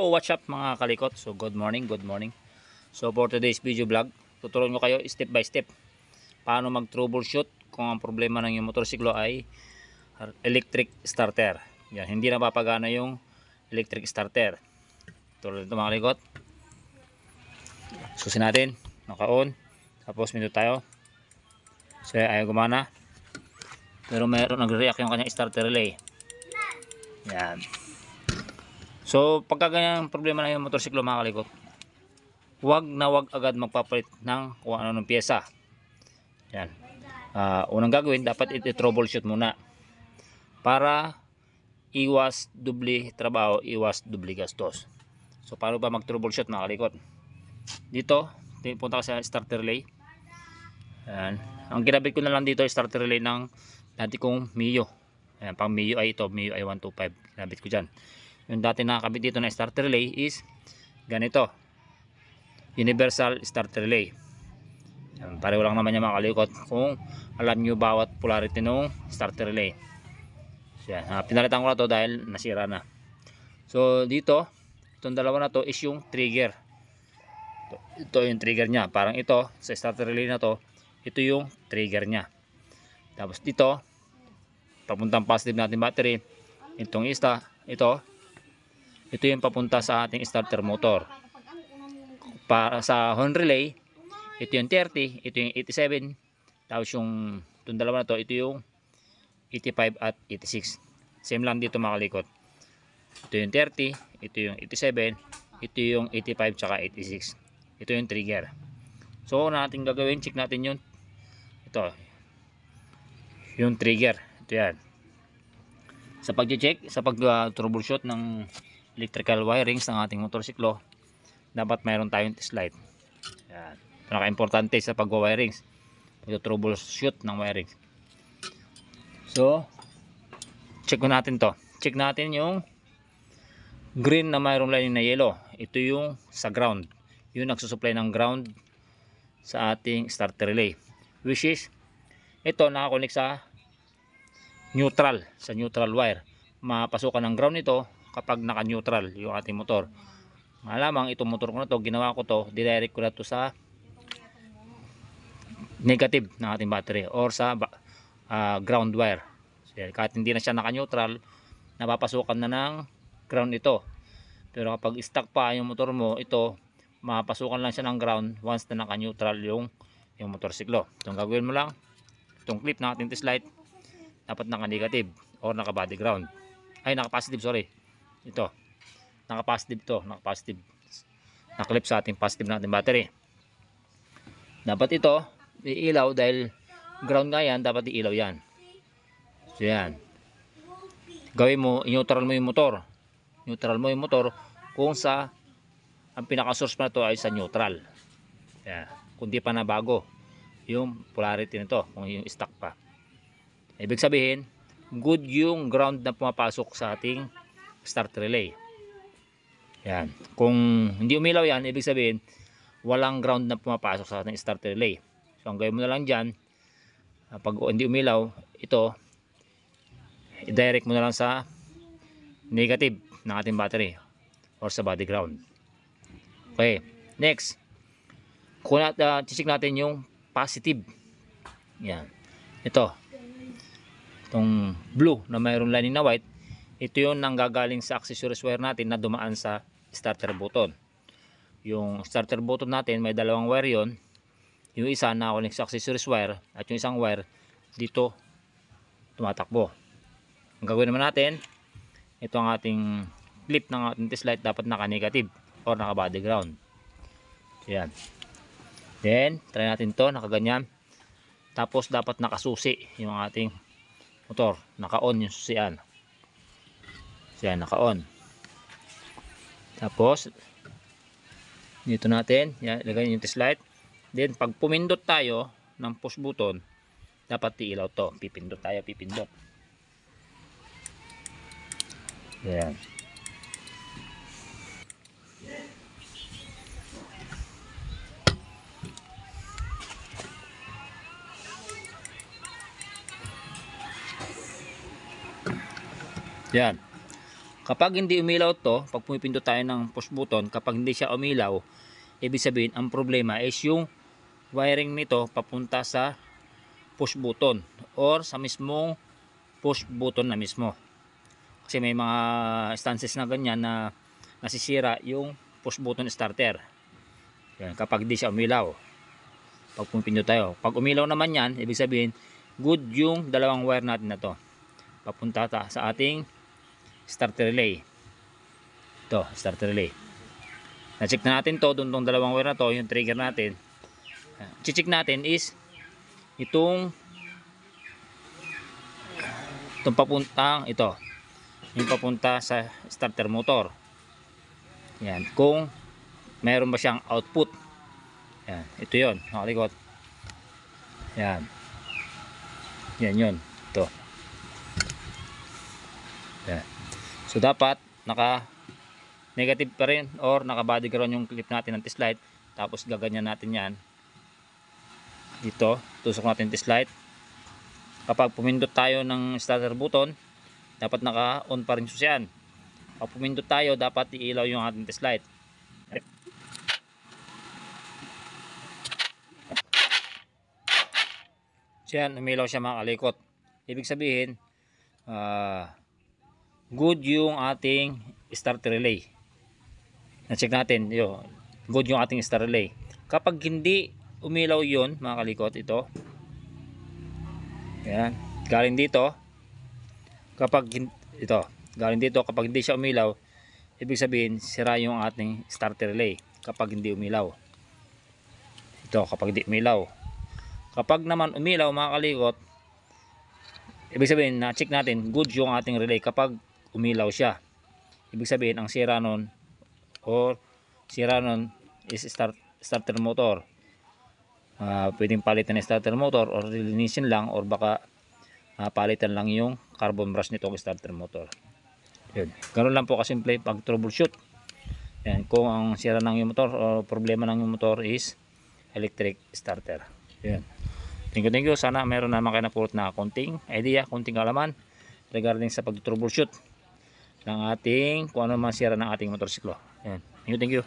So what's up mga kalikot? So good morning. So for today's video vlog, tuturuan ko kayo step by step paano mag troubleshoot kung ang problema ng yung motorsiklo ay electric starter. Yan, hindi na papagana yung electric starter. Tulad nito mga kalikot. Susin natin, naka-on. Tapos minto tayo. So ayaw gumana. Pero meron nagre-react yung kanyang starter relay. Yan. So pagka ganyan problema na yung motorsiklo mga kalikot, wag agad magpapalit ng kung ano ng pyesa. Yan. Unang gagawin, dapat i-troubleshoot muna para iwas dubli trabaho, iwas dubli gastos. So paano ba mag-troubleshoot mga kalikot? Dito, punta ka sa starter relay. Yan. Ang kinabit ko na lang dito ay starter relay ng dati kong Mio. Ayan, pang Mio ay ito, Mio i 125. Kinabit ko dyan. Yung dati nakakabit dito na starter relay is ganito, universal starter relay. Pareho lang naman yung mga kalikot kung alam nyo bawat polarity ng starter relay. So, pinalitan ko na to dahil nasira na. So dito, itong dalawa na to is yung trigger. Ito yung trigger nya. Parang ito sa starter relay na to, ito yung trigger nya. Tapos dito, papuntang positive natin battery. Itong ito yung papunta sa ating starter motor. Para sa horn relay, ito yung 30, ito yung 87. Tapos yung itong dalawa na to, ito yung 85 at 86. Same lang dito mga kalikot. Ito yung 30, ito yung 87, ito yung 85 tsaka 86. Ito yung trigger. So natin gagawin, check natin yun. Ito yung trigger. Ito yan. Sa pag-check, sa pag-troubleshoot ng electrical wirings ng ating motorsiklo, dapat mayroon tayong test light. Yan. Pinaka-importante sa pag-wirings, pag-troubleshoot ng wirings. So, check natin to. Check natin yung green na mayroong line na yellow. Ito yung sa ground. Yung nagsusupply ng ground sa ating starter relay. Which is, ito nakakonek sa neutral, sa neutral wire. Mapasukan ng ground nito kapag naka-neutral yung ating motor. Malamang itong motor ko na to, ginawa ko to, direct ko na to sa negative ng ating battery or sa ground wire. So, kahit hindi na siya naka-neutral, napapasukan na ng ground ito. Pero kapag stuck pa yung motor mo, ito mapasukan lang siya ng ground once na naka-neutral yung motorsiklo. Itong gagawin mo lang, itong clip ng ating test light dapat naka-negative or naka-body ground. Ay, naka-positive, sorry. Ito, naka-positive to, naka-positive. Naklip sa ating positive natin battery. Dapat ito iilaw dahil ground nga yan, dapat iilaw yan. So yan. Gawin mo, neutral mo yung motor. Neutral mo yung motor kung sa ang pinaka-source pa na to ay sa neutral. Yan. Kung di pa na bago yung polarity nito, kung yung stock pa. Ibig sabihin, good yung ground na pumapasok sa ating start relay. Yan. Kung hindi umilaw yan, ibig sabihin walang ground na pumapasok sa ating start relay. So ang gawin mo na lang dyan, pag hindi umilaw, ito i-direct mo na lang sa negative ng ating battery or sa body ground. Okay, next, check natin yung positive. Yan. Itong blue na mayroong lining na white, ito yung nanggagaling sa accessories wire natin na dumaan sa starter button. Yung starter button natin may dalawang wire yon. Yung isa nakakonek sa accessories wire at yung isang wire dito tumatakbo. Ang gagawin naman natin, ito ang ating clip ng ating test light, dapat naka-negative or naka-body ground. So yan. Then try natin to, nakaganyan. Tapos dapat nakasusi yung ating motor, naka-on yung susian. So yan, naka-on. Tapos dito natin, yan, ilagay yung test light. Then pag pumindot tayo ng push button, dapat iilaw to. Pipindot tayo, pipindot. Yan. Yan. Kapag hindi umilaw to, pag pumipindot tayo ng push button, kapag hindi siya umilaw, ibig sabihin ang problema is yung wiring nito papunta sa push button or sa mismong push button na mismo. Kasi may mga instances na ganyan na nasisira yung push button starter. Yan, kapag hindi siya umilaw. Pag pumipindot tayo. Pag umilaw naman yan, ibig sabihin good yung dalawang wire natin na to. Papunta sa ating starter relay. Ito, starter relay. Na-check na natin to, doon tong dalawang wire na to, yung trigger natin. Check natin is itong papuntang ito. Yung papunta sa starter motor. Yan, kung meron ba siyang output. Yan, ito 'yon, nakalikot. Yan. Yan 'yon. Ito. Yan. So dapat naka negative pa rin or naka body ground yung clip natin ng test light, tapos gaganyan natin yan dito, tusok natin test light. Kapag pumindot tayo ng starter button, dapat naka on pa rin siya. Pag pumindot tayo, dapat iilaw yung ating test light. Yan, umilaw siya mga kalikot. Ibig sabihin good yung ating starter relay. Na-check natin, good yung ating starter relay. Kapag hindi umilaw yun mga kalikot, ito, yan, galing dito, kapag hindi siya umilaw, ibig sabihin sira yung ating starter relay kapag hindi umilaw. Ito, kapag hindi umilaw. Kapag naman umilaw mga kalikot, ibig sabihin na-check natin, good yung ating relay kapag umilaw siya. Ibig sabihin ang sira nun is starter motor. Pwedeng palitan ng starter motor or linisin lang, or baka palitan lang yung carbon brush nitong starter motor. Yun. Ganun lang po kasimple pag troubleshoot. Yan, kung ang sira ng yung motor o problema ng yung motor is electric starter. Yan. Thank you. Sana meron naman kayo napulot na konting idea, konting kalaman regarding sa pag-troubleshoot ng ating kung ano man sira ng ating motorsiklo. Yan. Thank you.